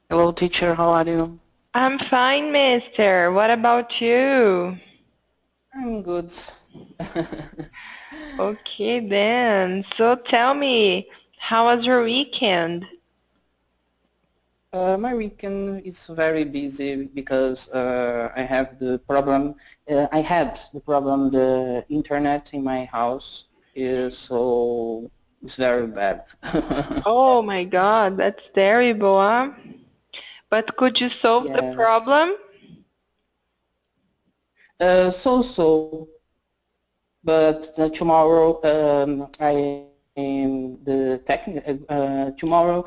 Hello, teacher. How are you? I'm fine, mister. What about you? I'm good. Okay, then. So tell me, how was your weekend? My weekend is very busy because I have the problem. I had the problem. The internet in my house is so it's very bad. Oh my God, that's terrible, huh? But could you solve the Yes. problem? So, but tomorrow I am the tomorrow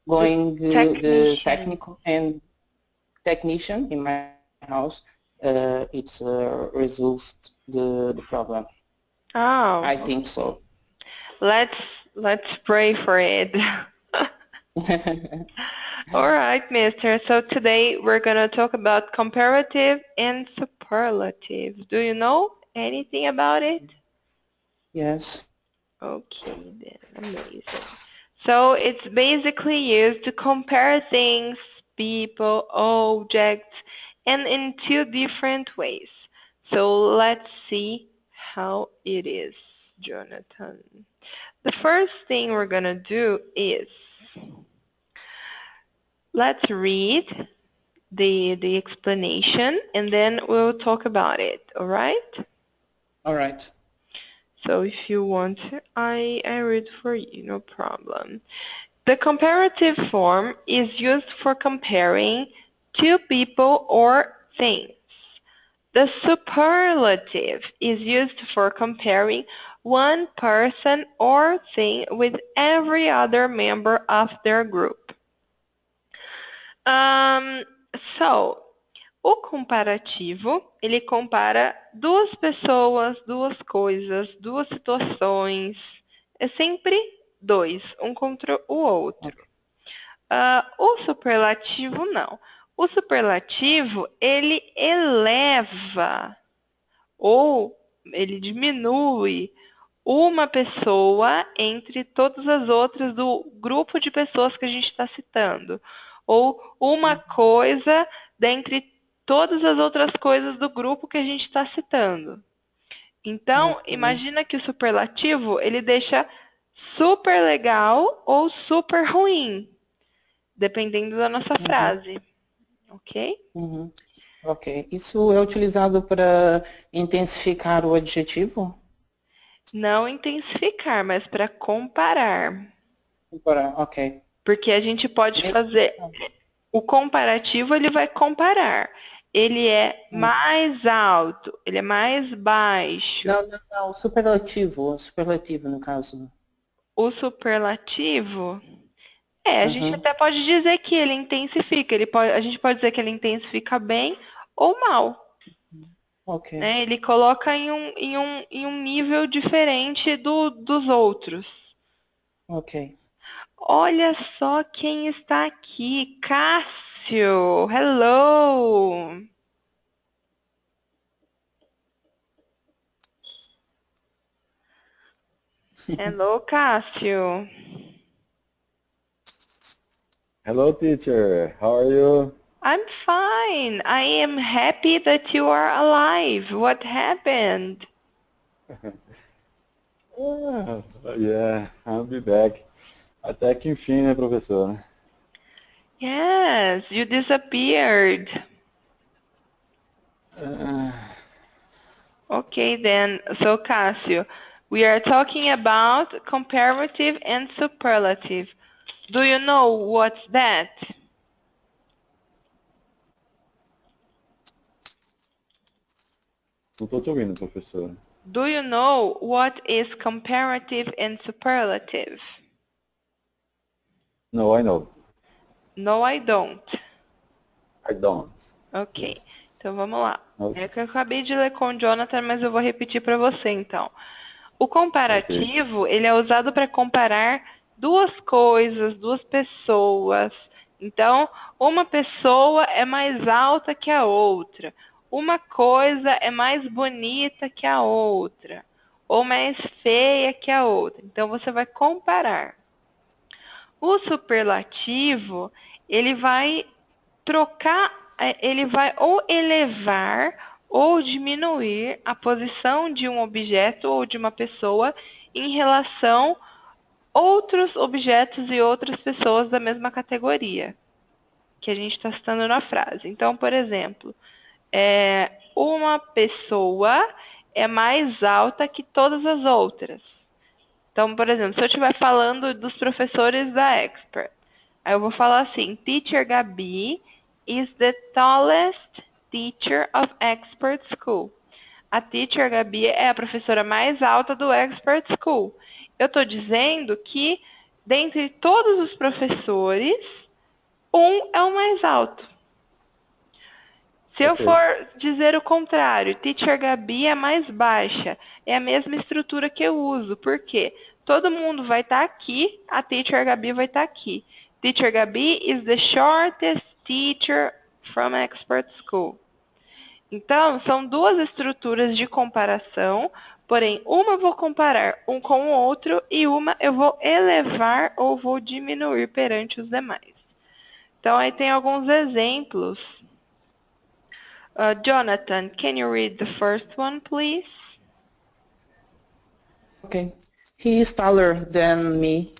going the Technician. technical and technician in my house. It's resolved the problem. Oh, I think so. let's pray for it. All right, mister. So today we're gonna talk about comparative and superlative. Do you know anything about it? Yes. Okay, then. Amazing. So it's basically used to compare things, people, objects, and in two different ways. So let's see how it is, Jonathan. The first thing we're going to do is let's read the explanation and then we'll talk about it, all right? All right. So if you want, I read for you, no problem. The comparative form is used for comparing two people or things. The superlative is used for comparing one person or thing with every other member of their group. Um, so, o comparativo, ele compara duas pessoas, duas coisas, duas situações. É sempre dois, um contra o outro. Okay. O superlativo não. O superlativo, ele eleva ou ele diminui uma pessoa entre todas as outras do grupo de pessoas que a gente está citando. Ou uma coisa dentre todas as outras coisas do grupo que a gente está citando. Então, Okay. imagina que o superlativo, ele deixa super legal ou super ruim, dependendo da nossa Uhum. frase, ok? Uhum. Ok. Isso é utilizado para intensificar o adjetivo? Não intensificar, mas para comparar. Ok. Porque a gente pode Mesmo. fazer o comparativo, ele vai comparar. Ele é Hum. mais alto, ele é mais baixo. Não. Superlativo, no caso. O superlativo, a gente Uhum. até pode dizer que ele intensifica. A gente pode dizer que ele intensifica bem ou mal. Ok. Né? Ele coloca em um nível diferente dos outros. Ok. Olha só quem está aqui, Cássio. Hello. Hello, Cássio. Hello, teacher. How are you? I'm fine. I am happy that you are alive. What happened? Ah, yeah, I'll be back. Até que enfim, né, professor? Yes, you disappeared. Ah, Okay, then. So, Cássio, we are talking about comparative and superlative. Do you know what's that? não tô te ouvindo, professor. Do you know what is comparative and superlative? No, I know. No, I don't. I don't. Ok, Yes. então vamos lá. É Okay. que eu acabei de ler com o Jonathan, mas eu vou repetir para você então. O Okay. comparativo, ele é usado para comparar duas coisas, duas pessoas. Então, uma pessoa é mais alta que a outra. Uma coisa é mais bonita que a outra. Ou mais feia que a outra. Então, você vai comparar. O superlativo, ele vai trocar, ele vai ou elevar ou diminuir a posição de um objeto ou de uma pessoa em relação a outros objetos e outras pessoas da mesma categoria que a gente está citando na frase. Então, por exemplo, uma pessoa é mais alta que todas as outras. Então, por exemplo, se eu estiver falando dos professores da Expert, aí eu vou falar assim, Teacher Gabi is the tallest teacher of Expert School. A Teacher Gabi é a professora mais alta do Expert School. Eu estou dizendo que, dentre todos os professores, um é o mais alto. Se eu for dizer o contrário, Teacher Gabi é mais baixa, é a mesma estrutura que eu uso. Por quê? Todo mundo vai estar aqui, a Teacher Gabi vai estar aqui. Teacher Gabi is the shortest teacher from Expert School. Então, são duas estruturas de comparação, porém, uma eu vou comparar um com o outro e uma eu vou elevar ou vou diminuir perante os demais. Então, aí tem alguns exemplos. Jonathan, can you read the first one, please? Okay. He is taller than me.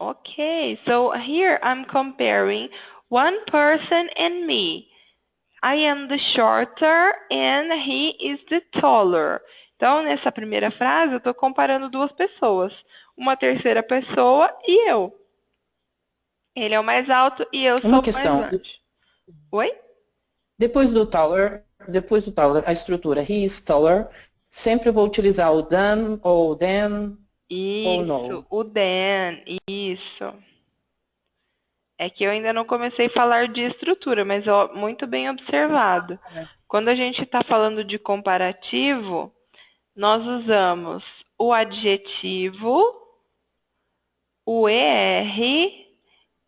Okay, so here I'm comparing one person and me. I am the shorter and he is the taller. Então, nessa primeira frase, eu estou comparando duas pessoas. Uma terceira pessoa e eu. Ele é o mais alto e eu sou Uma o mais questão. baixo. Oi? Depois do taller, a estrutura he is taller, sempre vou utilizar o than ou then ou Isso, no. o than, isso. É que eu ainda não comecei a falar de estrutura, mas ó, muito bem observado. Quando a gente está falando de comparativo, nós usamos o adjetivo, o ER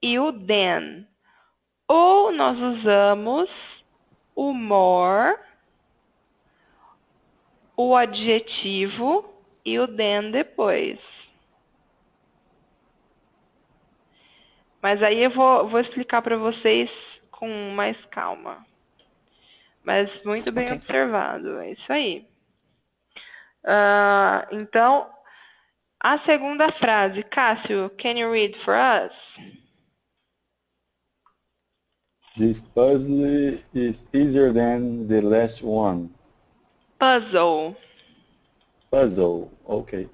e o than. Ou nós usamos o more, o adjetivo e o than depois. Mas aí eu vou explicar para vocês com mais calma. Mas muito bem observado, é isso aí. Então, a segunda frase, Cássio, can you read for us? This puzzle is easier than the last one. Puzzle. Puzzle, ok.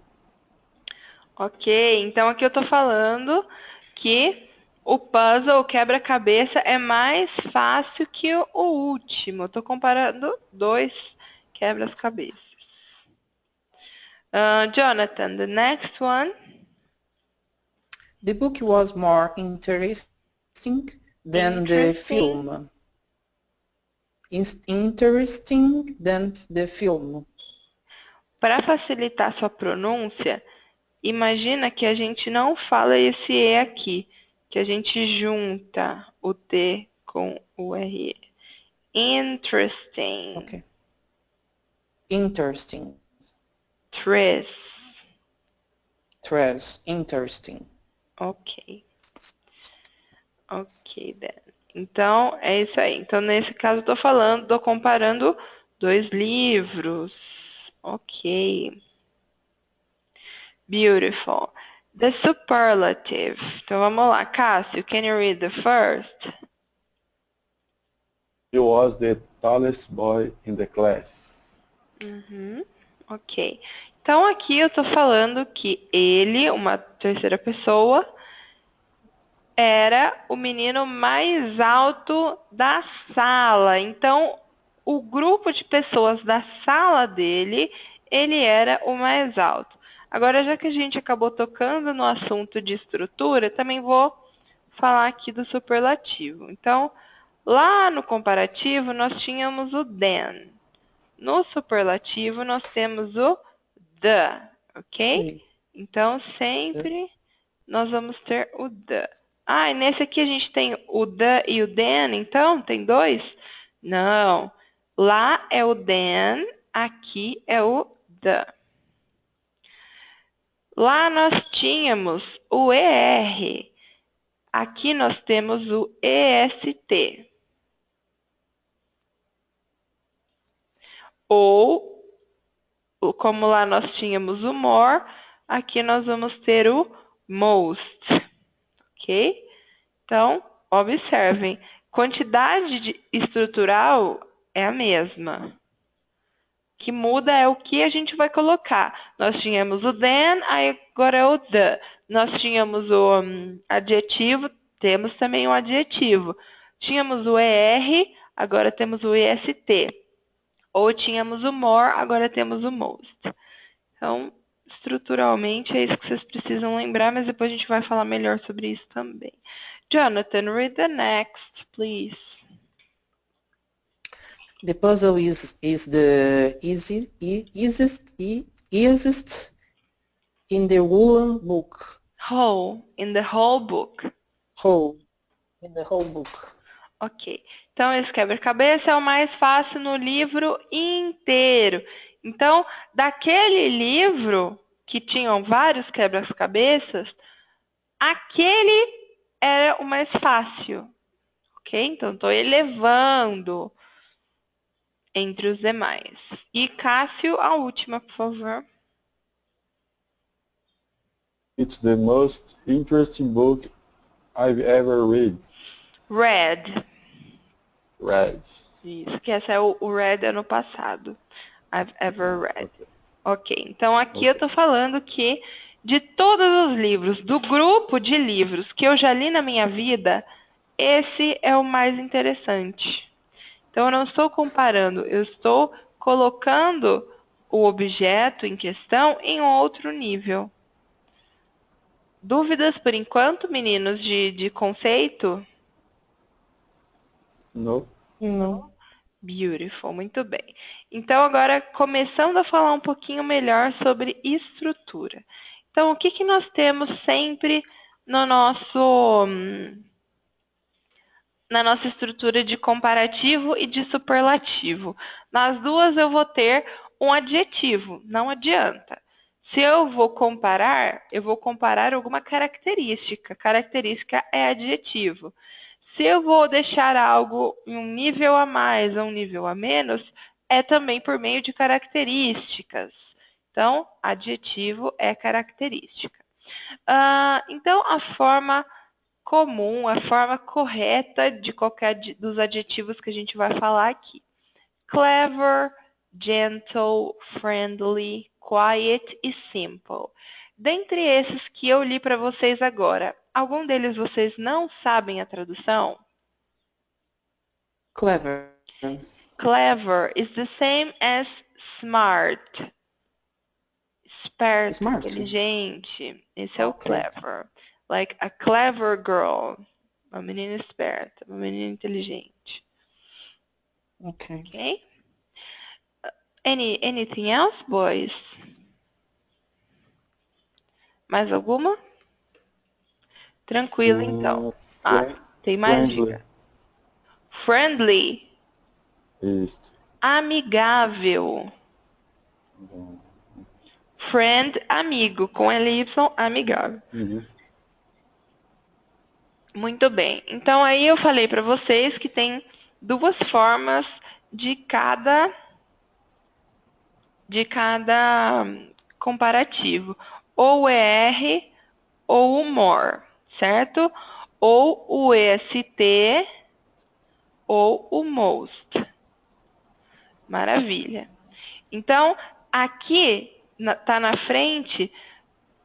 Ok, então aqui eu estou falando que o puzzle, o quebra-cabeça, é mais fácil que o último. Eu estou comparando dois quebra-cabeças. Jonathan, the next one. The book was more interesting than the film. Interesting than the film. Para facilitar sua pronúncia, imagina que a gente não fala esse E aqui, que a gente junta o T com o RE. Interesting. Okay. Interesting. Tres. Interesting. Ok. Ok, then. Então, é isso aí. Então, nesse caso, eu estou comparando dois livros. Ok. Beautiful. The superlative. Então, vamos lá. Cássio, can you read the first? He was the tallest boy in the class. Ok. Então, aqui eu estou falando que ele, uma terceira pessoa, era o menino mais alto da sala. Então, o grupo de pessoas da sala dele, ele era o mais alto. Agora, já que a gente acabou tocando no assunto de estrutura, também vou falar aqui do superlativo. Então, lá no comparativo, nós tínhamos o than. No superlativo, nós temos o the, ok? Então, sempre nós vamos ter o the. Ah, e nesse aqui a gente tem o the e o than, então? Tem dois? Não. Lá é o than, aqui é o the. Lá nós tínhamos o ER. Aqui nós temos o EST. Ou, como lá nós tínhamos o more, aqui nós vamos ter o most. Ok? Então, observem. Quantidade estrutural é a mesma. O que muda é o que a gente vai colocar. Nós tínhamos o then, agora é o the. Nós tínhamos o adjetivo, temos também o adjetivo. Tínhamos o ER, agora temos o EST. Ou tínhamos o more, agora temos o most. Então, estruturalmente é isso que vocês precisam lembrar, mas depois a gente vai falar melhor sobre isso também. Jonathan, read the next, please. The puzzle is the easiest in the whole book. Whole, in the whole book. Whole, in the whole book. Ok. Então, esse quebra-cabeça é o mais fácil no livro inteiro. Então, daquele livro que tinham vários quebra-cabeças, aquele era o mais fácil. Ok? Então, estou elevando entre os demais. E Cássio, a última, por favor. It's the most interesting book I've ever read. Read. Read. Isso, que essa é o read ano passado. I've ever read. Ok, então aqui eu estou falando que de todos os livros, do grupo de livros que eu já li na minha vida, esse é o mais interessante. Então eu não estou comparando, eu estou colocando o objeto em questão em outro nível. Dúvidas por enquanto, meninos, de conceito? No. Não. Beautiful, muito bem. Então, agora, começando a falar um pouquinho melhor sobre estrutura. Então, o que, que nós temos sempre no na nossa estrutura de comparativo e de superlativo? Nas duas eu vou ter um adjetivo, não adianta. Se eu vou comparar alguma característica. Característica é adjetivo. Se eu vou deixar algo em um nível a mais ou um nível a menos, é também por meio de características. Então, adjetivo é característica. Então, a forma comum, a forma correta de qualquer dos adjetivos que a gente vai falar aqui. Clever, gentle, friendly, quiet e simple. Dentre esses que eu li para vocês agora, algum deles vocês não sabem a tradução? Clever. Clever is the same as smart. Esperto, Smart. inteligente. Esse é o Okay. clever. Like a clever girl. Uma menina esperta, uma menina inteligente. Okay. Ok? Anything else, boys? Mais alguma? Tranquilo, então. Tem mais Friendly. dica. Friendly. Isso. Amigável. Friend, amigo. Com LY, amigável. Uhum. Muito bem. Então, aí eu falei para vocês que tem duas formas de cada comparativo. Ou o ER ou o MORE, certo? Ou o EST ou o MOST. Maravilha. Então, aqui está na frente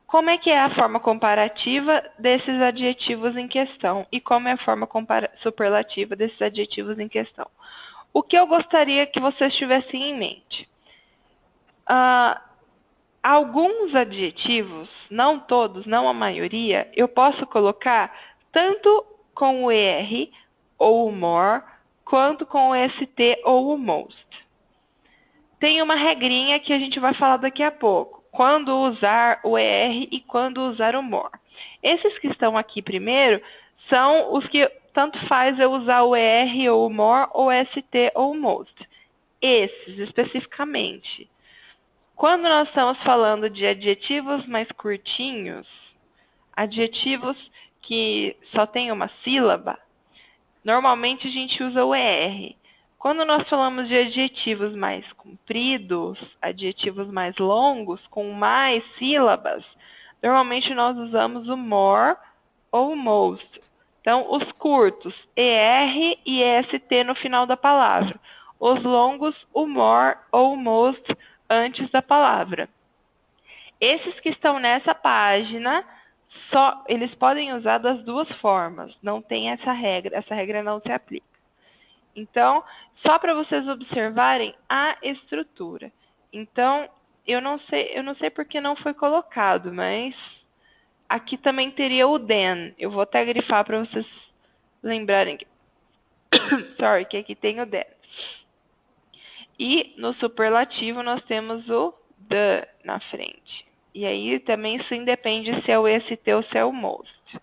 como é que é a forma comparativa desses adjetivos em questão e como é a forma superlativa desses adjetivos em questão. O que eu gostaria que vocês tivessem em mente? Alguns adjetivos, não todos, não a maioria, eu posso colocar tanto com o ER ou o MORE, quanto com o ST ou o MOST. Tem uma regrinha que a gente vai falar daqui a pouco. Quando usar o ER e quando usar o MORE. Esses que estão aqui primeiro são os que tanto faz eu usar o ER ou o MORE, ou ST ou o MOST. Esses, especificamente. Quando nós estamos falando de adjetivos mais curtinhos, adjetivos que só tem uma sílaba, normalmente a gente usa o ER. Quando nós falamos de adjetivos mais compridos, adjetivos mais longos, com mais sílabas, normalmente nós usamos o more ou most. Então, os curtos, ER e EST no final da palavra. Os longos, o more ou most antes da palavra. Esses que estão nessa página, eles podem usar das duas formas. Não tem essa regra não se aplica. Então, só para vocês observarem a estrutura. Então, eu não sei porque não foi colocado, mas aqui também teria o then. Eu vou até grifar para vocês lembrarem que, sorry, que aqui tem o then. E no superlativo nós temos o the na frente. E aí também isso independe se é o EST ou se é o most.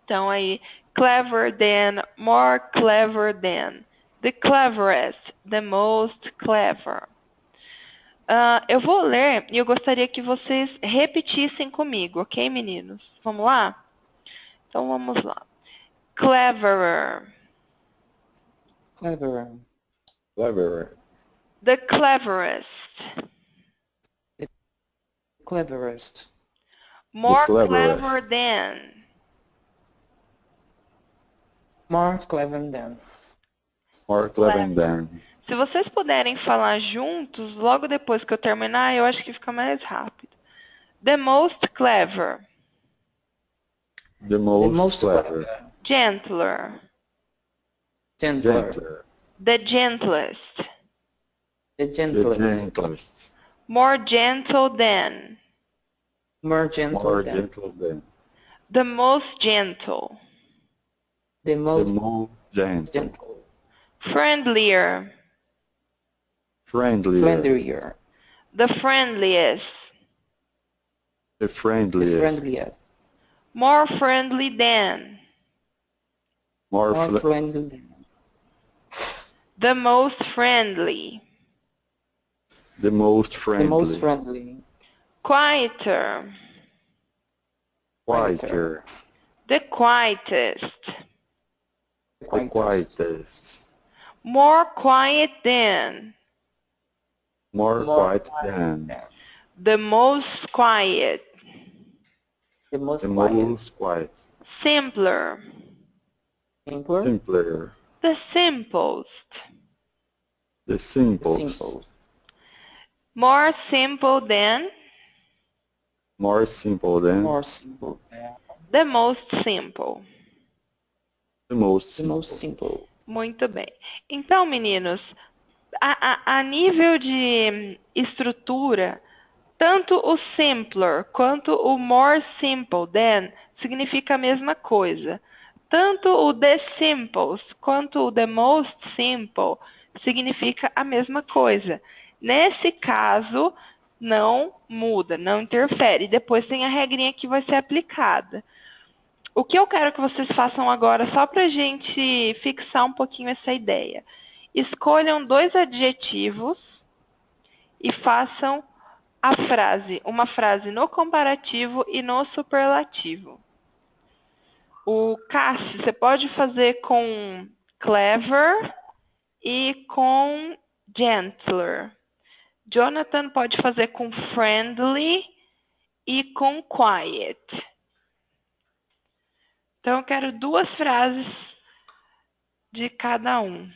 Então aí, clever than, more clever than, the cleverest, the most clever. Eu vou ler e eu gostaria que vocês repetissem comigo, ok, meninos? Vamos lá? Então vamos lá. Cleverer. Cleverer. Cleverer. The cleverest. The cleverest. More The cleverest. clever than. More clever than. More clever than. Se vocês puderem falar juntos, logo depois que eu terminar, eu acho que fica mais rápido. The most clever. The most clever. Gentler. Gentler. The gentlest. The The gentlest. gentlest. More gentle than. More gentle More than. gentle than. The most gentle. The The most most gentle. gentle. Friendlier. Friendlier. Friendlier. The friendliest. The The friendliest. friendliest. More friendly than. More More friendly than. The most friendly. the most The friendly. most friendly. Quieter. Quieter. The quietest. The quietest. More quiet than. More quiet than. The most quiet. The most The quiet. most quiet. Simpler. Simpler. Simpler. The simplest. The simplest. Simple. More simple than. More simple than. More simple than. The most simple. The most The simple. most simple. Muito bem. Então, meninos, a nível de estrutura, tanto o simpler quanto o more simple than significa a mesma coisa. Tanto o the simplest quanto o the most simple significa a mesma coisa. Nesse caso, não muda, não interfere. Depois tem a regrinha que vai ser aplicada. O que eu quero que vocês façam agora, só para a gente fixar um pouquinho essa ideia. Escolham 2 adjetivos e façam a frase, uma frase no comparativo e no superlativo. O Cássio, você pode fazer com clever e com gentler. Jonathan pode fazer com friendly e com quiet. Então, eu quero 2 frases de cada um.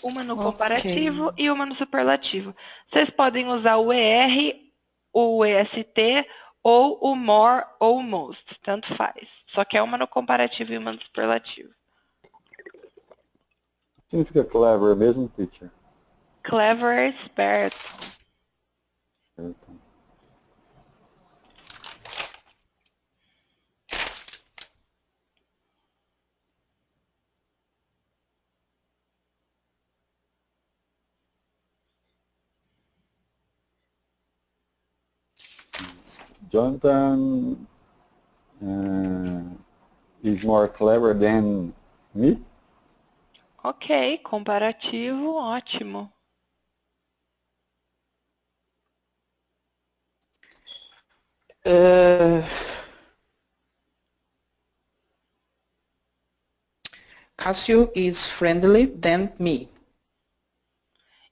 Uma no comparativo e uma no superlativo. Vocês podem usar o ER, o EST, ou o more ou o most. Tanto faz. Só que é uma no comparativo e uma no superlativo. Significa clever mesmo, teacher? Clever é esperto. Certo. Jonathan is more clever than me? Ok, comparativo, ótimo. Cássio is friendly than me.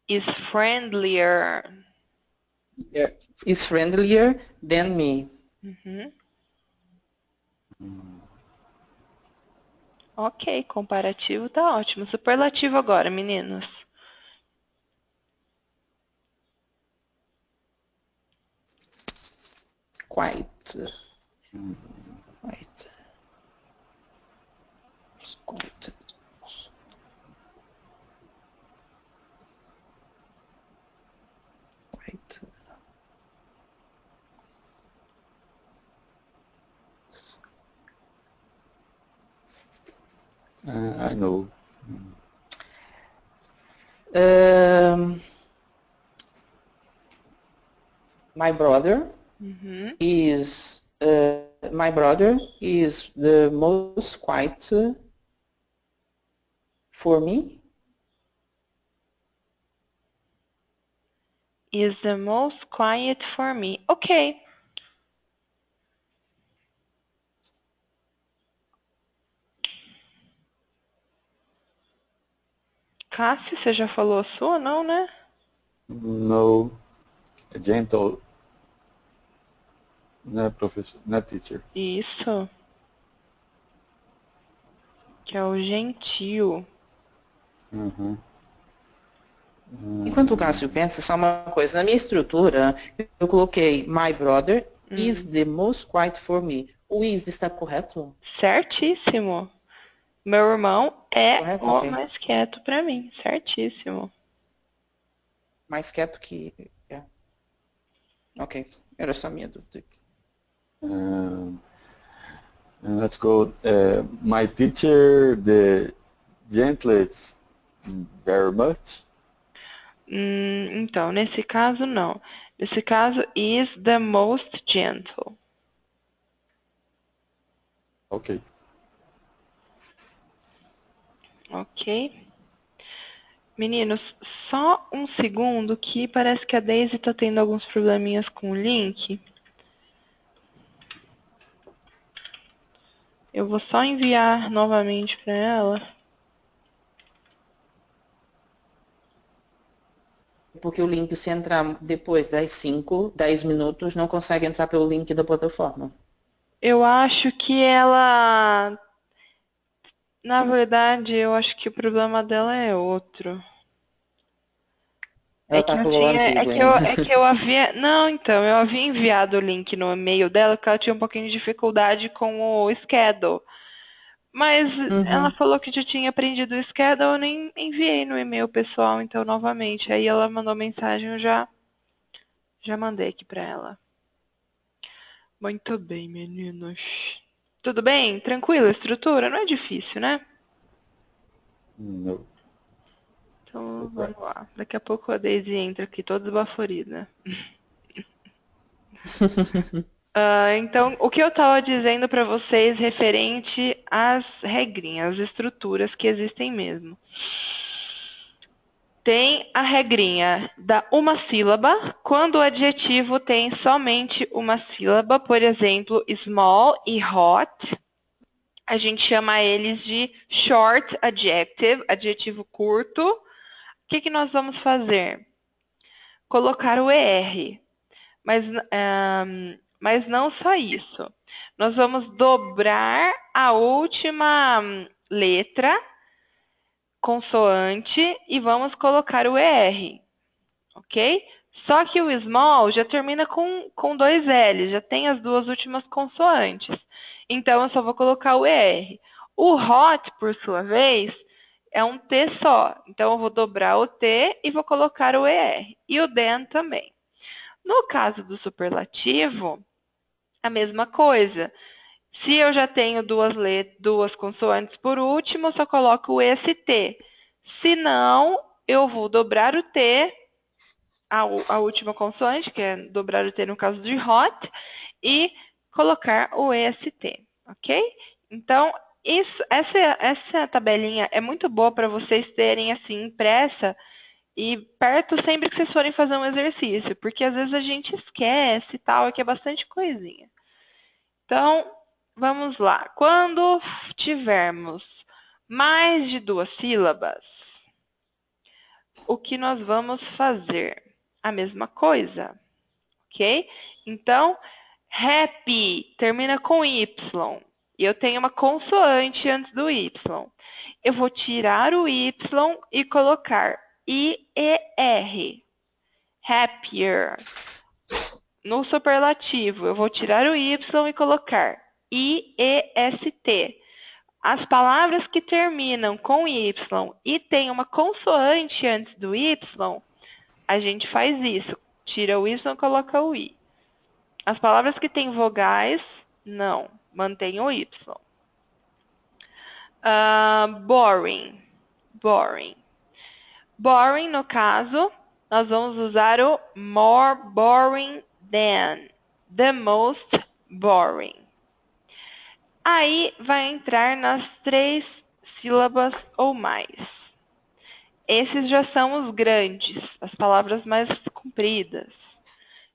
Is friendlier. Yeah. Is friendlier than me. Uhum. Ok, comparativo tá ótimo. Superlativo agora, meninos. Quite. Quite. Quite. I know. My brother is the most quiet for me. Is the most quiet for me. Ok. Cássio, você já falou a sua, não, né? No. Gentle. Não, professor. Não, teacher. Isso. Que é o gentil. Uhum. Enquanto o Cássio pensa, só uma coisa. Na minha estrutura, eu coloquei my brother is the most quiet for me. O is está correto? Certíssimo. Meu irmão é Correto, o ok. mais quieto pra mim. Certíssimo. Mais quieto que... é. Ok, era só a minha dúvida. And let's go. My teacher, the gentlest, very much. Então, nesse caso, não. Nesse caso, is the most gentle. Ok. Ok? Meninos, só um segundo que parece que a Daisy tá tendo alguns probleminhas com o link. Eu vou só enviar novamente para ela. Porque o link, se entrar depois das 5, 10 minutos, não consegue entrar pelo link da plataforma. Eu acho que ela... Na verdade, eu acho que o problema dela é outro. Ela tá com o antigo É ainda. que eu havia... Não, então, eu havia enviado o link no e-mail dela, porque ela tinha um pouquinho de dificuldade com o schedule. Mas ela falou que já tinha aprendido o schedule, eu nem enviei no e-mail pessoal, então, novamente. Aí ela mandou mensagem, eu já mandei aqui pra ela. Muito bem, meninos. Tudo bem? Tranquilo a estrutura? Não é difícil, né? No. Então, vamos lá. Daqui a pouco a Daisy entra aqui toda esbaforida. Então, o que eu estava dizendo para vocês referente às regrinhas, às estruturas que existem mesmo. Tem a regrinha da uma sílaba, quando o adjetivo tem somente uma sílaba, por exemplo, small e hot, a gente chama eles de short adjective, adjetivo curto. O que nós vamos fazer? Colocar o ER. Mas não só isso. Nós vamos dobrar a última letra, consoante, e vamos colocar o ER. Ok? Só que o small já termina com dois L, já tem as duas últimas consoantes. Então, eu só vou colocar o ER. O hot, por sua vez, é um T só. Então, eu vou dobrar o T e vou colocar o ER. E o then também. No caso do superlativo, a mesma coisa. Se eu já tenho duas consoantes por último, eu só coloco o EST. Se não, eu vou dobrar o T, a última consoante, que é dobrar o T no caso de hot, e colocar o EST, ok? Então, essa tabelinha é muito boa para vocês terem assim impressa e perto sempre que vocês forem fazer um exercício, porque às vezes a gente esquece e tal, que é bastante coisinha. Então, vamos lá. Quando tivermos mais de 2 sílabas, o que nós vamos fazer? A mesma coisa, ok? Então, happy termina com Y. E eu tenho uma consoante antes do Y. Eu vou tirar o Y e colocar I-E-R. Happier. No superlativo, eu vou tirar o Y e colocar I-E-S-T. As palavras que terminam com Y e tem uma consoante antes do Y, a gente faz isso. Tira o Y e coloca o I. As palavras que têm vogais, não. Mantém o Y. Boring. Boring. Boring, no caso, nós vamos usar o more boring than. The most boring. Aí vai entrar nas 3 sílabas ou mais. Esses já são os grandes, as palavras mais compridas.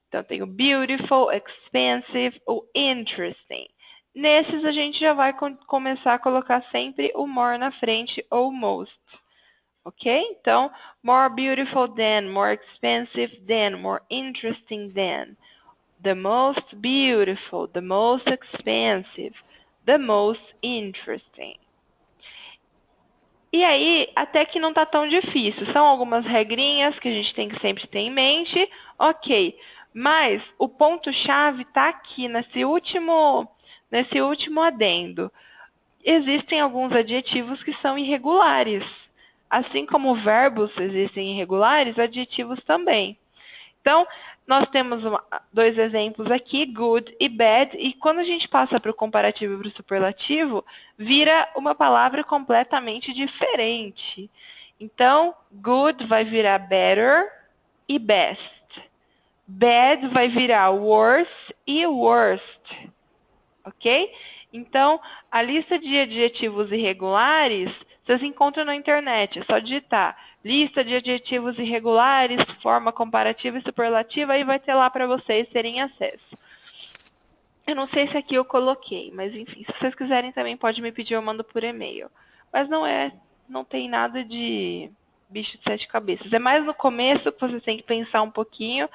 Então, tem o beautiful, expensive, o interesting. Nesses, a gente já vai começar a colocar sempre o more na frente ou most. Ok? Então, more beautiful than, more expensive than, more interesting than. The most beautiful, the most expensive, the most interesting. E aí, até que não está tão difícil. São algumas regrinhas que a gente tem que sempre ter em mente. Ok, mas o ponto-chave está aqui, nesse último adendo. Existem alguns adjetivos que são irregulares. Assim como verbos existem irregulares, adjetivos também. Então, nós temos 2 exemplos aqui, good e bad, e quando a gente passa para o comparativo e para o superlativo, vira uma palavra completamente diferente. Então, good vai virar better e best. Bad vai virar worse e worst. Ok? Então, a lista de adjetivos irregulares, vocês encontram na internet, é só digitar lista de adjetivos irregulares, forma comparativa e superlativa, aí vai ter lá para vocês terem acesso. Eu não sei se aqui eu coloquei, mas enfim, se vocês quiserem também pode me pedir, eu mando por e-mail. Mas não tem nada de bicho de 7 cabeças. É mais no começo que vocês têm que pensar um pouquinho,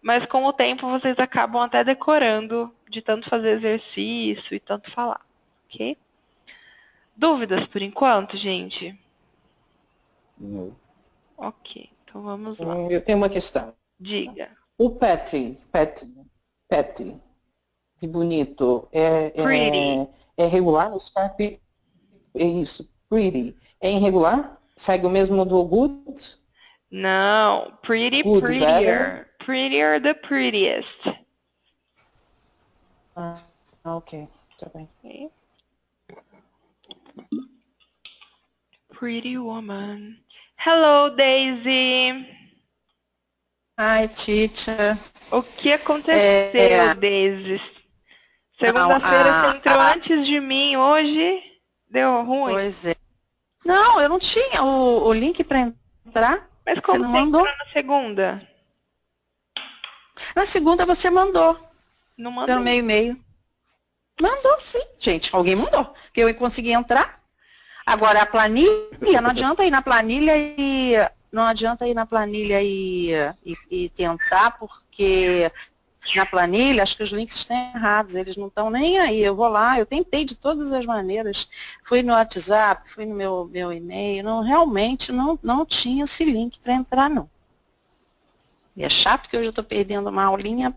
mas com o tempo vocês acabam até decorando de tanto fazer exercício e tanto falar, ok? Dúvidas por enquanto, gente? Não. Ok, então vamos lá. Eu tenho uma questão. Diga. O Petri, de bonito, Pretty. é regular no Skype? É isso, pretty. É irregular? Segue o mesmo do good? Não, pretty, Good, prettier. Prettier, the prettiest. Ah, ok, tá bem. Okay. Pretty woman. Hello, Daisy. Hi, teacher. O que aconteceu, Daisy? Segunda-feira você entrou antes de mim, hoje deu ruim. Pois é. Não, eu não tinha o link para entrar. Mas como você não mandou? entrou na segunda? Na segunda você mandou. Não mandou. Pelo meu e-mail. Mandou sim, gente. Alguém mandou. Porque eu consegui entrar. Agora a planilha, não adianta ir na planilha e tentar, porque na planilha acho que os links estão errados, eles não estão nem aí. Eu vou lá, eu tentei de todas as maneiras, fui no WhatsApp, fui no meu e-mail, realmente não tinha esse link para entrar, não. E é chato que hoje eu estou perdendo uma aulinha,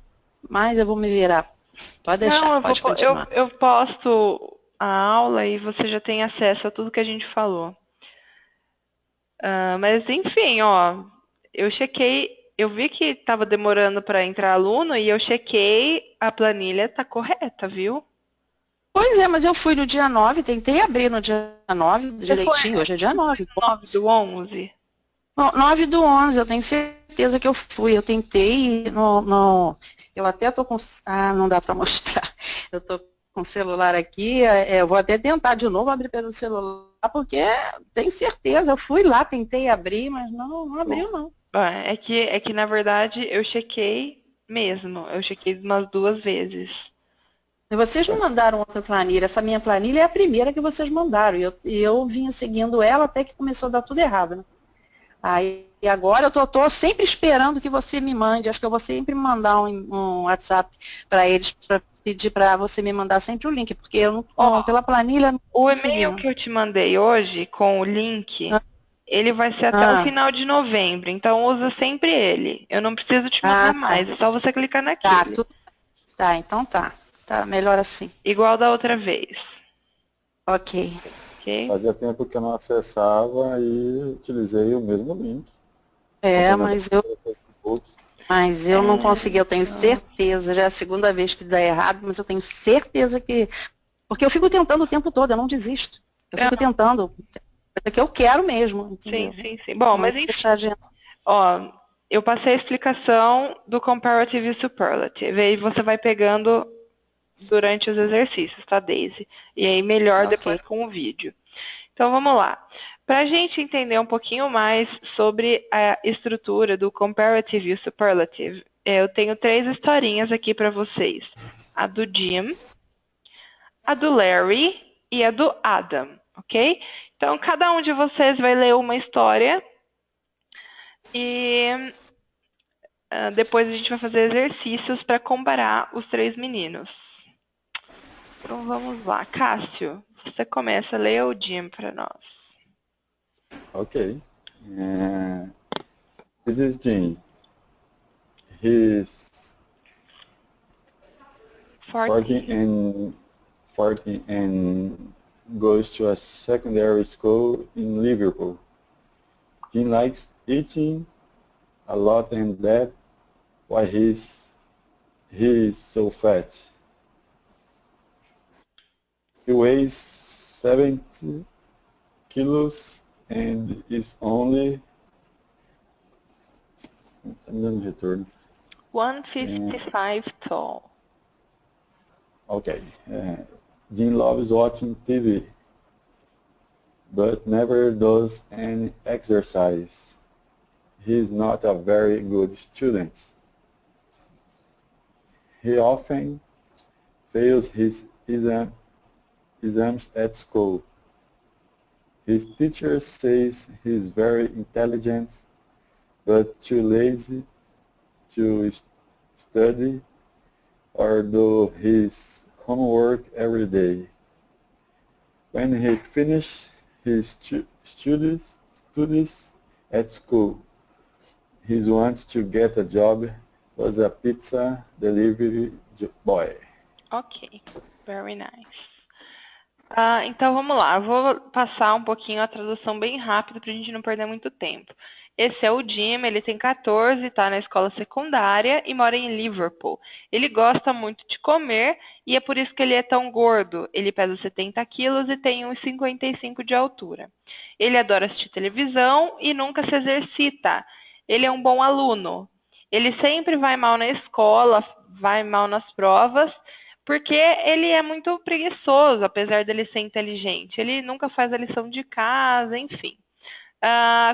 mas eu vou me virar. Pode deixar, pode continuar. Eu posto a aula e você já tem acesso a tudo que a gente falou. Mas enfim, ó, eu chequei, eu vi que estava demorando para entrar aluno e eu chequei, a planilha tá correta, viu? Pois é, mas eu fui no dia 9, tentei abrir no dia 9 direitinho, hoje é dia 9. 9 do 11? 9 do 11, eu tenho certeza que eu fui, eu tentei, eu até tô com, não dá para mostrar, eu tô com o celular aqui, eu vou até tentar de novo abrir pelo celular, porque tenho certeza, eu fui lá, tentei abrir, mas não abriu não. É que na verdade eu chequei mesmo, eu chequei umas 2 vezes. Vocês não mandaram outra planilha, essa minha planilha é a primeira que vocês mandaram, e eu vinha seguindo ela até que começou a dar tudo errado, né? Aí agora eu tô sempre esperando que você me mande, acho que eu vou sempre mandar um WhatsApp para eles, para pedir para você me mandar sempre o link, porque eu não, pela planilha não O consegui, e-mail não. que eu te mandei hoje, com o link, ele vai ser até o final de novembro, então usa sempre ele. Eu não preciso te mandar mais, é só você clicar naquele. Tá, então tá. Tá, melhor assim. Igual da outra vez. Ok. Ok? Fazia tempo que eu não acessava e utilizei o mesmo link. Mas eu não consegui, eu tenho certeza, já é a segunda vez que dá errado, mas eu tenho certeza que... Porque eu fico tentando o tempo todo, eu não desisto. Eu fico tentando, é que eu quero mesmo, entendeu? Sim. Bom, mas enfim, eu passei a explicação do comparative e superlative, e aí você vai pegando durante os exercícios, tá, Daisy? E aí melhor depois com o vídeo. Então vamos lá. Para a gente entender um pouquinho mais sobre a estrutura do comparative e o superlative, eu tenho 3 historinhas aqui para vocês. A do Jim, a do Larry e a do Adam, ok? Então cada um de vocês vai ler uma história e depois a gente vai fazer exercícios para comparar os 3 meninos. Então vamos lá. Cássio, você começa a ler o Jim para nós. Okay. This is Jim. He's 14 and goes to a secondary school in Liverpool. Jim likes eating a lot, and that's why he's so fat. He weighs 70 kilos and is only 155 tall. Okay. Jim loves watching TV, but never does any exercise. He is not a very good student. He often fails his exams at school. His teacher says he is very intelligent, but too lazy to study or do his homework every day. When he finishes his studies at school, he wants to get a job as a pizza delivery boy. Ok, very nice. Então vamos lá, eu vou passar um pouquinho a tradução bem rápido para a gente não perder muito tempo. Esse é o Jim, ele tem 14, está na escola secundária e mora em Liverpool. Ele gosta muito de comer e é por isso que ele é tão gordo. Ele pesa 70 quilos e tem 1,55 de altura. Ele adora assistir televisão e nunca se exercita. Ele é um bom aluno. Ele sempre vai mal na escola, vai mal nas provas, porque ele é muito preguiçoso, apesar dele ser inteligente. Ele nunca faz a lição de casa, enfim.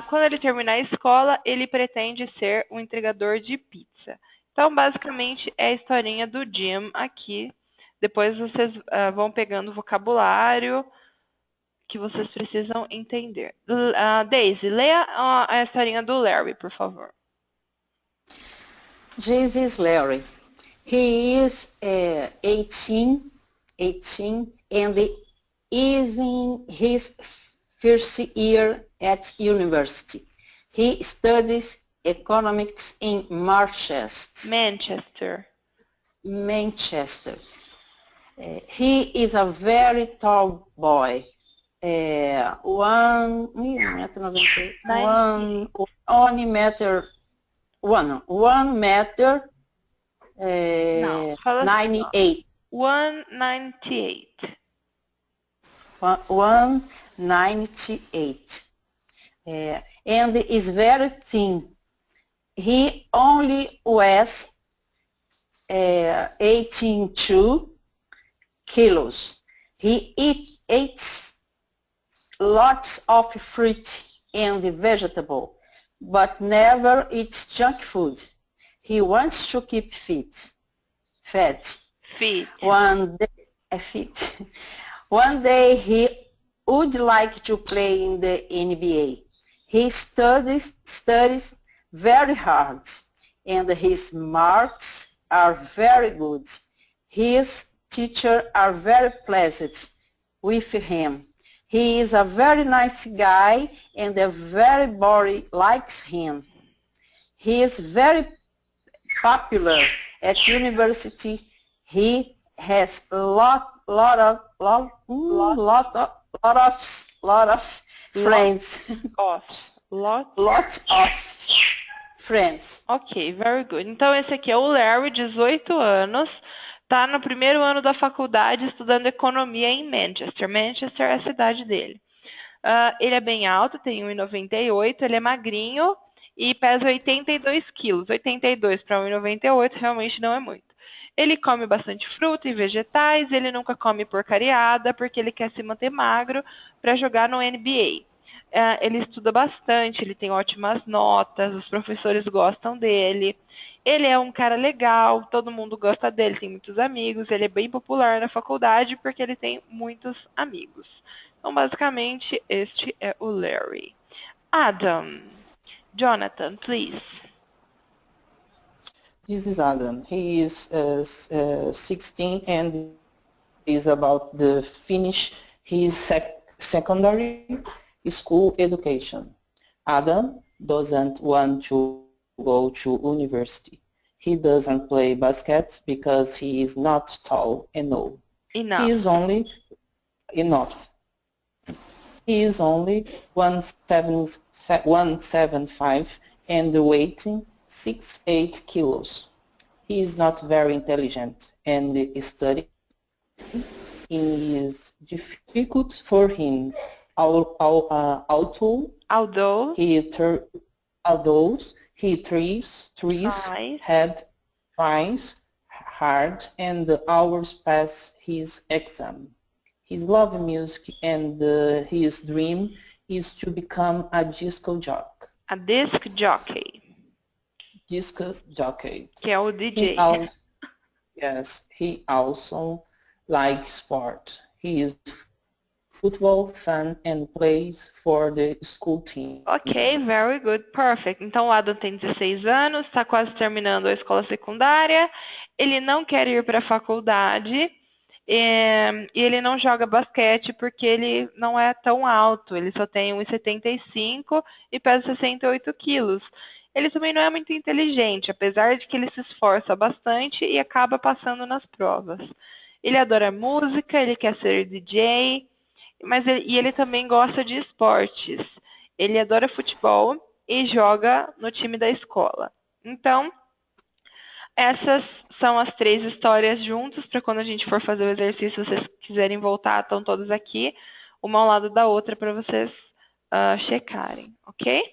Quando ele terminar a escola, ele pretende ser um entregador de pizza. Então, basicamente, é a historinha do Jim aqui. Depois vocês vão pegando o vocabulário que vocês precisam entender. Daisy, leia a historinha do Larry, por favor. This is Larry. He is 18 and is in his first year at university. He studies economics in Manchester. He is a very tall boy. 1 meter 98. 198. 198. And is very thin. He only weighs 82 kilos. He eats lots of fruit and vegetable, but never eats junk food. He wants to keep fit. Fit. One day, fit. One day he would like to play in the NBA. He studies very hard, and his marks are very good. His teachers are very pleasant with him. He is a very nice guy, and everybody likes him. He is very popular at university. He has a lot of friends. Lot of friends. Ok, very good. Então esse aqui é o Larry, 18 anos, tá no primeiro ano da faculdade estudando economia em Manchester. Manchester é a cidade dele. Ele é bem alto, tem 1,98, ele é magrinho e pesa 82 quilos. 82 para 1,98 realmente não é muito. Ele come bastante fruta e vegetais, ele nunca come porcariada porque ele quer se manter magro para jogar no NBA. Ele estuda bastante, ele tem ótimas notas, os professores gostam dele. Ele é um cara legal, todo mundo gosta dele, tem muitos amigos, ele é bem popular na faculdade porque ele tem muitos amigos. Então, basicamente, este é o Larry. Adam. Jonathan, please. This is Adam. He is 16 and is about to finish his secondary school education. Adam doesn't want to go to university. He doesn't play basket because he is not tall enough. He is only enough. He is only 175 and weighing 68 kilos. He is not very intelligent and studying is difficult for him. Although he tries hard and the hours pass his exam. He loves music and his dream is to become a disco jockey. A disc jockey. Disco jockey. Que é o DJ. He also likes sport. He is football fan and plays for the school team. Ok, very good, perfect. Então o Adam tem 16 anos, está quase terminando a escola secundária, ele não quer ir para a faculdade e ele não joga basquete porque ele não é tão alto, ele só tem 1,75 e pesa 68 quilos. Ele também não é muito inteligente, apesar de que ele se esforça bastante e acaba passando nas provas. Ele adora música, ele quer ser DJ, mas ele também gosta de esportes. Ele adora futebol e joga no time da escola. Então, essas são as 3 histórias juntas, para quando a gente for fazer o exercício, se vocês quiserem voltar, estão todas aqui, uma ao lado da outra, para vocês checarem, ok?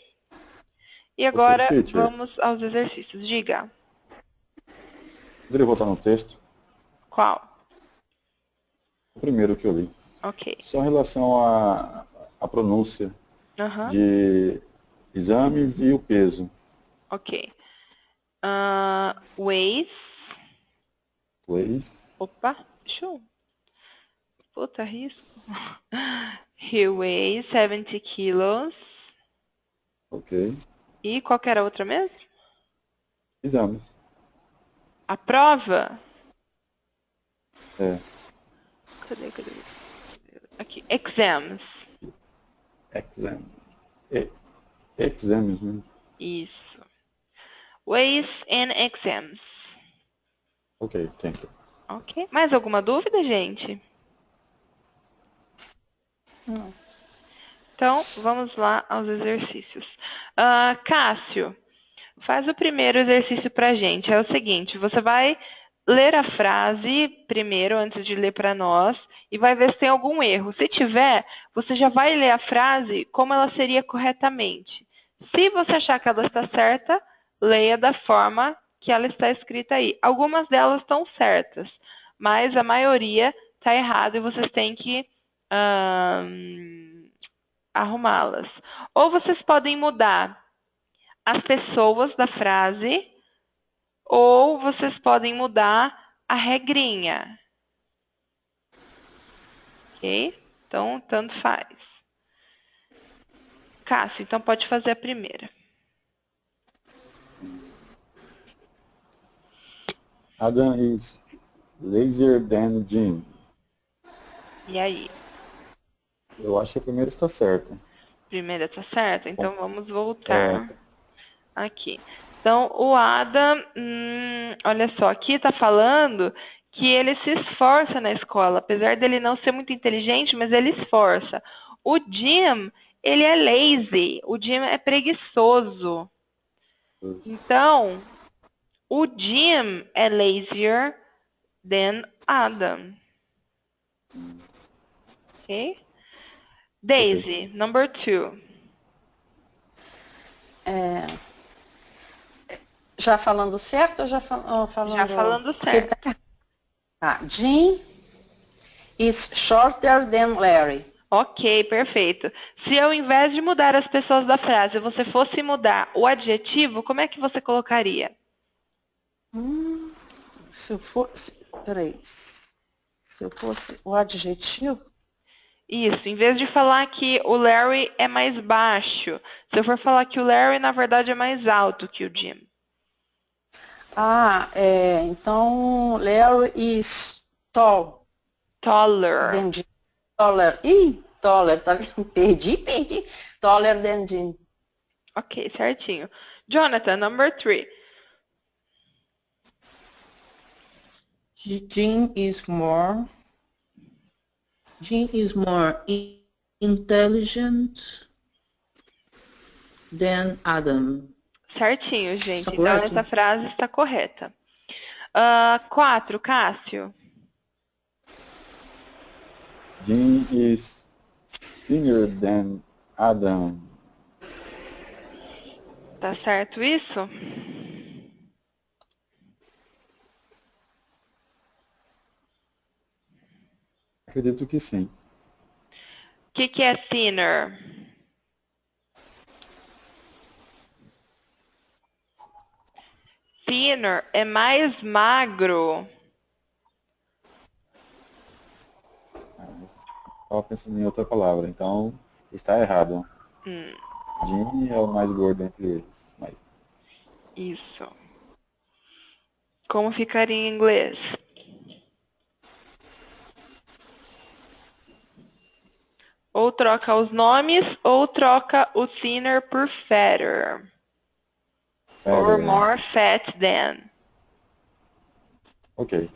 E agora vamos aos exercícios. Diga. Poderia voltar no texto? Qual? O primeiro que eu li. Ok. Só em relação à pronúncia de exames e o peso. Ok. Weighs. Opa, deixa eu... Puta, risco. He weighs 70 kilos. Ok. E qual que era a outra mesmo? Exames. A prova? É. Cadê? Aqui, exams. Exames, né? Isso. Weighs and exams. Ok, thank you. Ok. Mais alguma dúvida, gente? Não. Então, vamos lá aos exercícios. Cássio, faz o primeiro exercício pra gente. É o seguinte, você vai ler a frase primeiro, antes de ler para nós, e vai ver se tem algum erro. Se tiver, você já vai ler a frase como ela seria corretamente. Se você achar que ela está certa, leia da forma que ela está escrita aí. Algumas delas estão certas, mas a maioria está errada e vocês têm que arrumá-las. Ou vocês podem mudar as pessoas da frase, ou vocês podem mudar a regrinha? Ok? Então, tanto faz. Cássio, então pode fazer a primeira. Adam is lazier than Jim. E aí? Eu acho que a primeira está certa. Primeira tá certa? Então vamos voltar aqui. Então, o Adam, olha só, aqui tá falando que ele se esforça na escola, apesar dele não ser muito inteligente, mas ele esforça. O Jim, ele é lazy, o Jim é preguiçoso. Então, o Jim é lazier than Adam. Ok? Daisy, number 2. Já falando certo ou já falando... Já falando Porque ele certo. Jim is shorter than Larry. Ok, perfeito. Se ao invés de mudar as pessoas da frase, você fosse mudar o adjetivo, como é que você colocaria? Se eu fosse... Peraí. Se eu fosse o adjetivo... Isso, em vez de falar que o Larry é mais baixo, se eu for falar que o Larry, na verdade, é mais alto que o Jim. Então, Larry is tall. Taller. Than Jim. Taller. Ih, taller, tá vendo? Perdi. Taller than Jim. Ok, certinho. Jonathan, number 3. Jim is more intelligent than Adam. Certinho, gente. Está Então, correto? essa frase está correta. 4, Cássio. Jim is thinner than Adam. Tá certo isso? Acredito que sim. O que é thinner? Thinner é mais magro. Estava pensando em outra palavra, então está errado. Jim é o mais gordo entre eles. Mas... Isso. Como ficaria em inglês? Ou troca os nomes, ou troca o thinner por fatter. Or more fat than. Ok.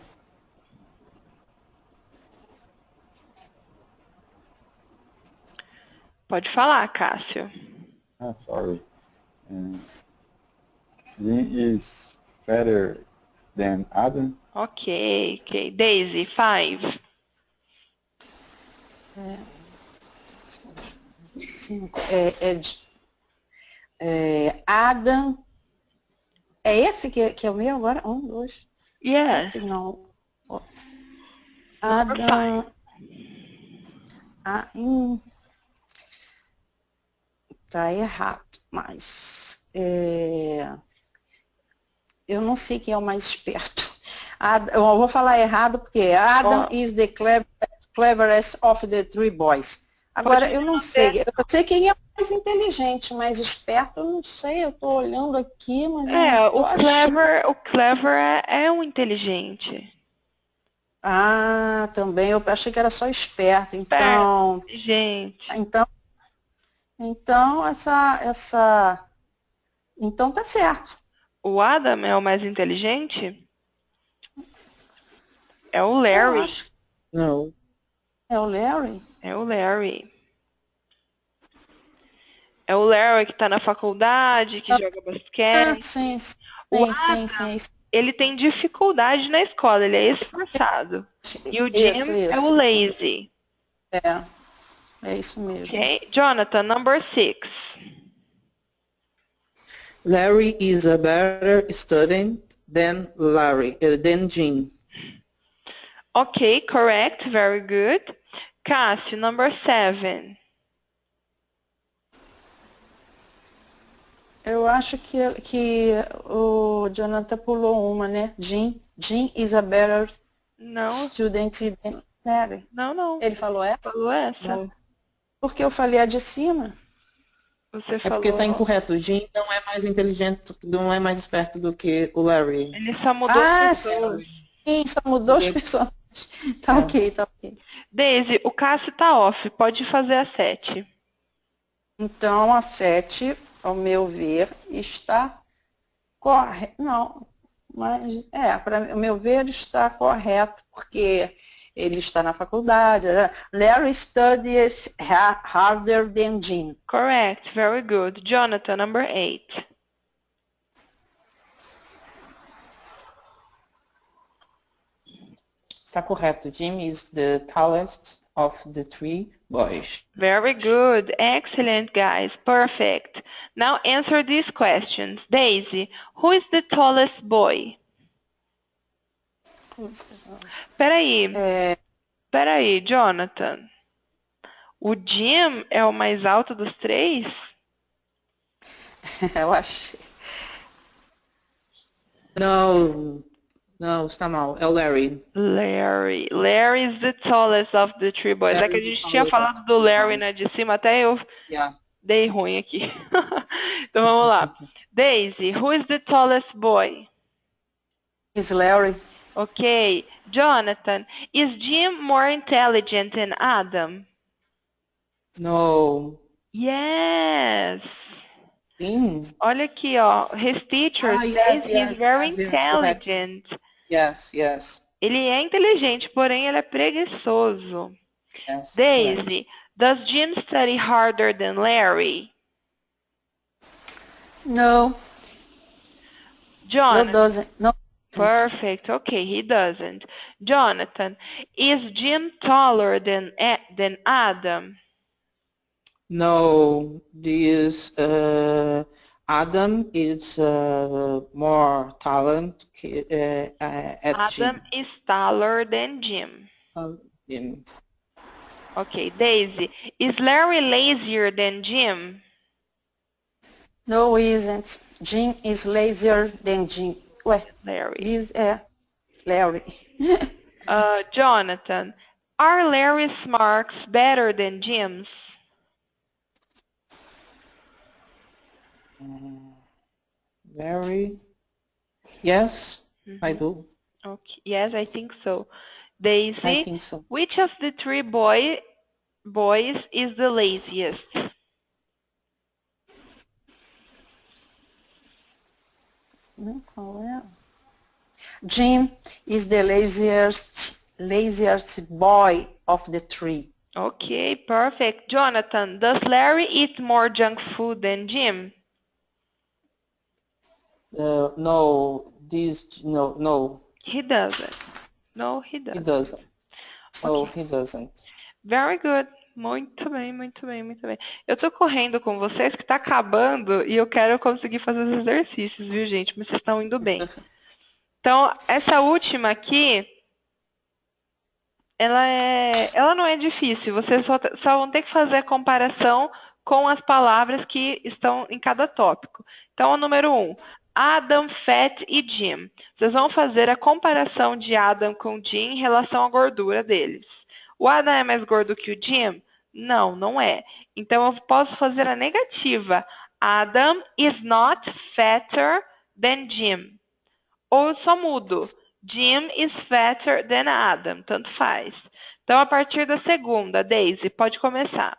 Pode falar, Cássio. Sorry. Jim is fatter than Adam. Ok. Daisy, 5. 5. Adam. É esse que é o meu agora? 1, 2. Yes. Não. Adam. Tá errado, mas eu não sei quem é o mais esperto. Eu vou falar errado porque Adam is the cleverest of the 3 boys. Agora, eu não sei. Eu sei quem é o mais inteligente, mais esperto, eu não sei. Eu estou olhando aqui, mas o clever é um inteligente. Também. Eu achei que era só esperto. Então, inteligente. Então então tá certo. O Adam é o mais inteligente? É o Larry. Não. É o Larry? É o Larry. É o Larry que tá na faculdade, que joga basquete. Sim. O Adam, ele tem dificuldade na escola, ele é esforçado. E o Jim é o lazy. É isso mesmo. Ok. Jonathan, number 6. Larry is a better student than Jim. Ok, correct, very good. Cássio, number 7. Eu acho que o Jonathan pulou uma, né? Jim is a better Não, student than Larry. não. Ele falou essa? Falou essa. Não, Porque eu falei a de cima. Você é porque está falou. incorreto. O Jim não é mais inteligente, não é mais esperto do que o Larry. Ele só mudou as pessoas. Sim, só mudou as Porque- pessoas. Tá ok, tá ok. Daisy, o Cássio tá off. Pode fazer a 7. Então, a 7, ao meu ver, está correto. Não, mas, para o meu ver, está correto, porque ele está na faculdade. Larry studies harder than Jim. Correct. Very good. Jonathan, number 8. Está correto. Jim is the tallest of the three boys. Very good. Excellent, guys. Perfect. Now answer these questions. Daisy, who is the tallest boy? Peraí, Jonathan. O Jim é o mais alto dos três? Eu achei. Não, está mal. É o Larry. Larry is the tallest of the three boys. É que a gente tinha falado do Larry na de cima, até eu Yeah. dei ruim aqui. Então vamos lá. Daisy, who is the tallest boy? Is Larry. Ok. Jonathan, is Jim more intelligent than Adam? No. Yes. Jim? Olha aqui, ó. His teacher says he's very intelligent. Yes. Ele é inteligente, porém ele é preguiçoso. Yes. Daisy, does Jim study harder than Larry? No. Jonathan. No, doesn't. No. Perfect. Okay, he doesn't. Jonathan, is Jim taller than Adam? No, this Adam is more talent at Adam Jim. is taller than Jim. Jim. Okay, Daisy, is Larry lazier than Jim? No, he isn't. Jim is lazier than Jim. Ué, Larry. Larry. Jonathan, are Larry's marks better than Jim's? Larry. Yes, I do. Okay. Yes, I think so. Daisy, I think so. which of the three boys is the laziest? Jim is the laziest boy of the three. Okay, perfect. Jonathan, does Larry eat more junk food than Jim? No. He doesn't. No, he He doesn't. doesn't. No, Okay. he doesn't. Very good. Muito bem, muito bem, muito bem. Eu tô correndo com vocês que tá acabando e eu quero conseguir fazer os exercícios, viu, gente? Mas vocês estão indo bem. Então, essa última aqui, ela não é difícil. Vocês só vão ter que fazer a comparação com as palavras que estão em cada tópico. Então, o número 1. Adam, Fat e Jim. Vocês vão fazer a comparação de Adam com Jim em relação à gordura deles. O Adam é mais gordo que o Jim? Não, não é. Então, eu posso fazer a negativa. Adam is not fatter than Jim. Ou eu só mudo. Jim is fatter than Adam. Tanto faz. Então, a partir da segunda, Daisy, pode começar.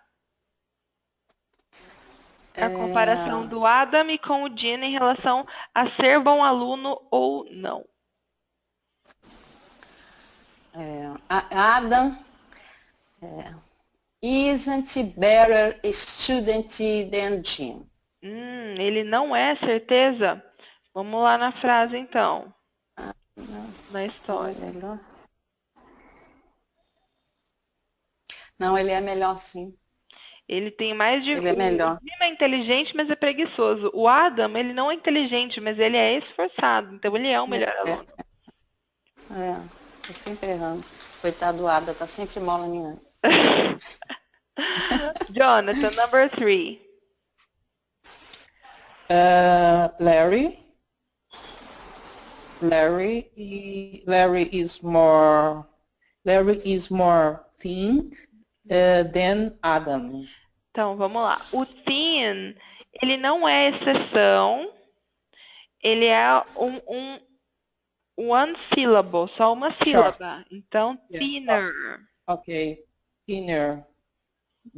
A comparação do Adam e com o Jim em relação a ser bom aluno ou não. Adam isn't better student than Jim. Ele não é, certeza? Vamos lá na frase, então. Na história. Não, ele é melhor sim. Ele tem mais de... Ele é melhor. O Jim é inteligente, mas é preguiçoso. O Adam, ele não é inteligente, mas ele é esforçado. Então, ele é o melhor aluno. Tô sempre errando. Coitado do Adam, tá sempre mal na minha. Jonathan, number 3. Larry. Larry is more thin than Adam. Então, vamos lá. O thin, ele não é exceção. Ele é um one syllable, só uma sílaba. Então, thinner. Ok. Thinner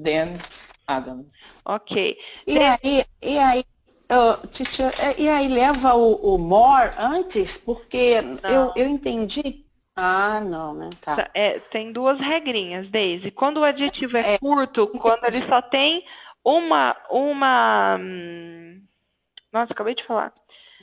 than Adam. Ok. E aí, teacher, e aí leva o more antes? Porque eu entendi. Ah, não, né? Tá. Tem duas regrinhas, Daisy. Quando o adjetivo é curto, quando ele só tem uma... Nossa, acabei de falar.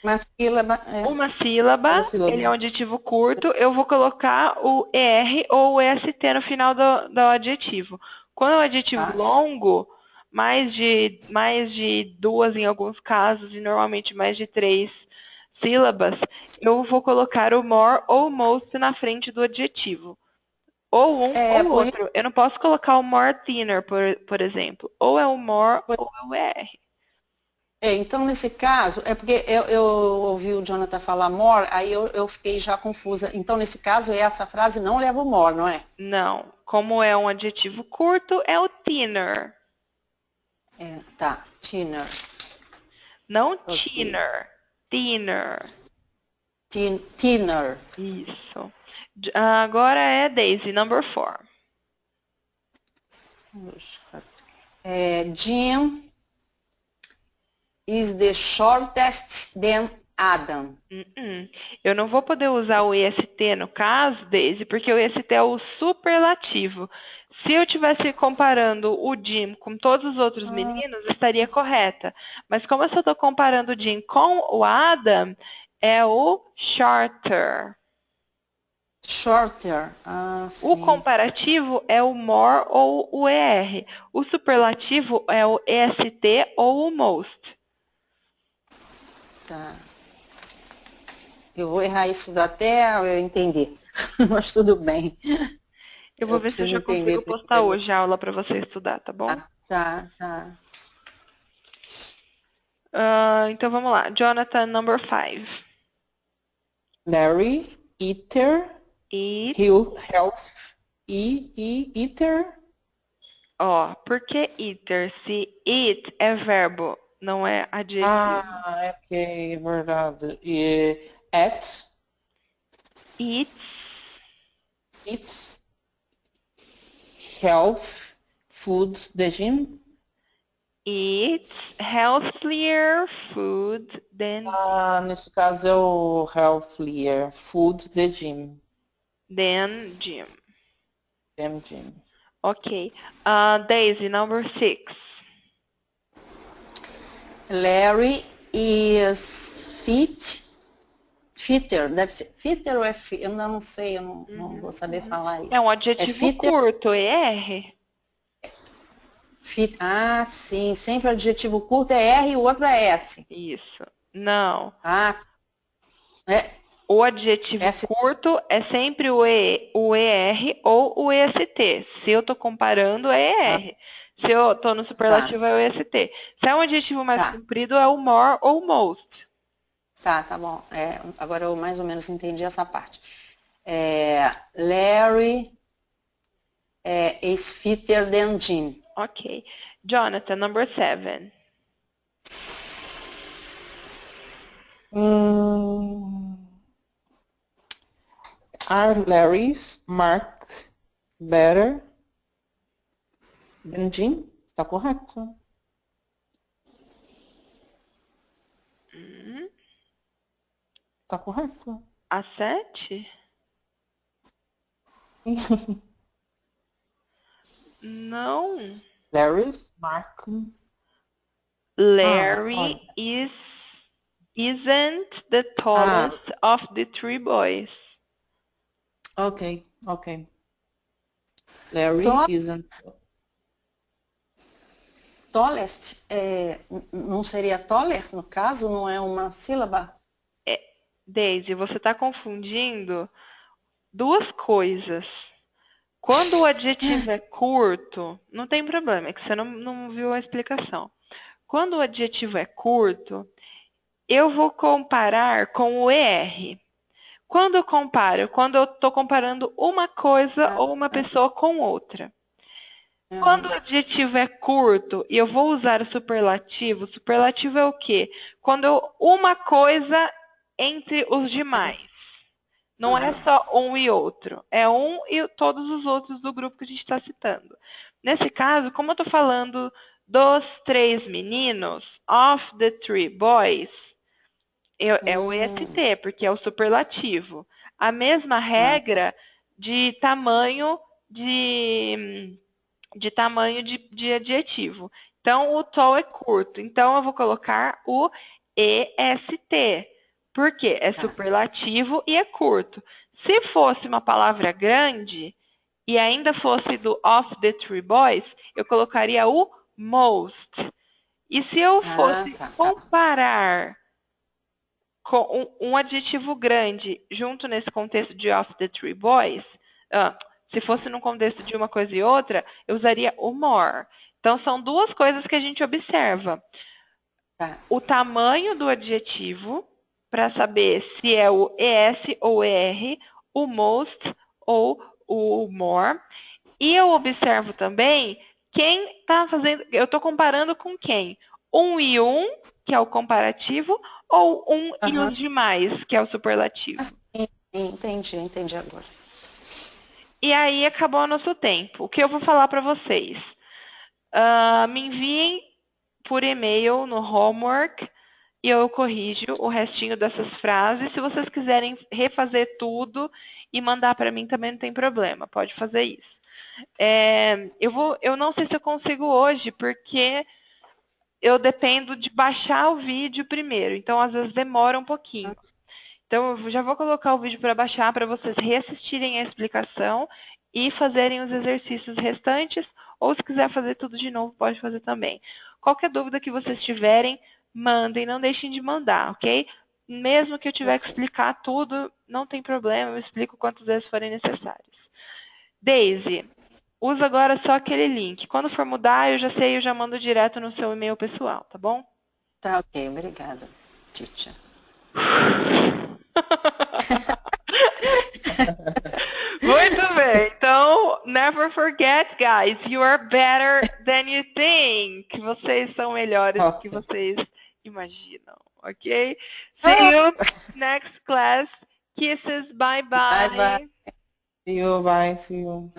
Uma sílaba. Uma sílaba, ele é um adjetivo curto, eu vou colocar o ER ou o EST no final do adjetivo. Quando é um adjetivo longo, mais de duas em alguns casos, e normalmente mais de 3 sílabas, eu vou colocar o more ou most na frente do adjetivo. Ou um ou outro. Eu não posso colocar o more thinner, por exemplo. Ou é o more ou é o ER. Então, nesse caso, é porque eu ouvi o Jonathan falar more, aí eu fiquei já confusa. Então, nesse caso, essa frase não leva o more, não é? Não. Como é um adjetivo curto, é o thinner. Tá, thinner. Não thinner. Thinner. Thinner. Isso. Agora é Daisy, number 4. Jim is the shortest than Adam. Eu não vou poder usar o EST no caso, Daisy, porque o EST é o superlativo. Se eu estivesse comparando o Jim com todos os outros meninos, estaria correta. Mas como eu só estou comparando o Jim com o Adam, é o shorter. Shorter. O comparativo é o more ou o ER. O superlativo é o EST ou o most. Tá. Eu vou errar isso até eu entender, mas tudo bem. Eu vou ver se eu já consigo postar hoje a aula para você estudar, tá bom? Tá. Então vamos lá. Jonathan, number 5. Larry, eater, health, eater. Por que eater? Se eat é verbo, não é adjetivo. Ok, verdade. E at? Eats. Health, food, the gym. Eats healthier food than... Nesse caso é o healthier food, the gym. Than gym. Than gym. Ok. Daisy, number 6. Larry is fitter, deve ser fitter ou é fit? Eu não sei, eu não vou saber falar isso. É um adjetivo curto, ER. Fit, sim, sempre o adjetivo curto é R e o outro é S. Isso. Não. O adjetivo curto é sempre o ER ou o EST. Se eu estou comparando, é ER. Se eu estou no superlativo, é o EST. Se é um adjetivo mais comprido, é o more ou most. Tá bom. Agora eu mais ou menos entendi essa parte. Larry is fitter than Jim. Ok. Jonathan, number 7. Are Larry's mark better than Jim? Está correto. Está correto. A 7? Não. Larry's mark. Larry isn't the tallest of the 3 boys. Ok. Larry isn't. Tallest, não seria taller, no caso? Não é uma sílaba? Daisy, você está confundindo duas coisas. Quando o adjetivo é curto, não tem problema, é que você não viu a explicação. quando o adjetivo é curto, eu vou comparar com o ER. Quando eu comparo? Quando eu estou comparando uma coisa ou uma pessoa com outra. Quando o adjetivo é curto e eu vou usar o superlativo é o quê? Uma coisa entre os demais. Não é só um e outro. É um e todos os outros do grupo que a gente está citando. Nesse caso, como eu estou falando dos 3 meninos, of the 3 boys, é o EST, porque é o superlativo. A mesma regra de tamanho de adjetivo. Então, o tall é curto. Então, eu vou colocar o EST. Por quê? É superlativo e é curto. Se fosse uma palavra grande e ainda fosse do of the 3 boys, eu colocaria o most. E se eu fosse comparar com um adjetivo grande junto nesse contexto de of the 3 boys, se fosse num contexto de uma coisa e outra, eu usaria o more. Então, são duas coisas que a gente observa. O tamanho do adjetivo, para saber se é o ES ou ER, o most ou o more. E eu observo também quem está fazendo... Eu estou comparando com quem? Um e um, que é o comparativo, ou um e os demais, que é o superlativo. Entendi agora. E aí acabou o nosso tempo. O que eu vou falar para vocês? Me enviem por e-mail no homework e eu corrijo o restinho dessas frases. Se vocês quiserem refazer tudo e mandar para mim também não tem problema, pode fazer isso. Eu não sei se eu consigo hoje, porque eu dependo de baixar o vídeo primeiro, então às vezes demora um pouquinho. Então eu já vou colocar o vídeo para baixar para vocês reassistirem a explicação e fazerem os exercícios restantes, ou se quiser fazer tudo de novo, pode fazer também. Qualquer dúvida que vocês tiverem, mandem, não deixem de mandar, ok? Mesmo que eu tiver que explicar tudo, não tem problema, eu explico quantas vezes forem necessárias. Daisy, usa agora só aquele link. Quando for mudar, eu já sei, eu já mando direto no seu e-mail pessoal, tá bom? Tá, ok. Obrigada, teacher. Muito bem. Então, never forget, guys, you are better than you think. Vocês são melhores do que vocês imaginam, ok? See you next class. Kisses. Bye, bye. See you. Bye. See you.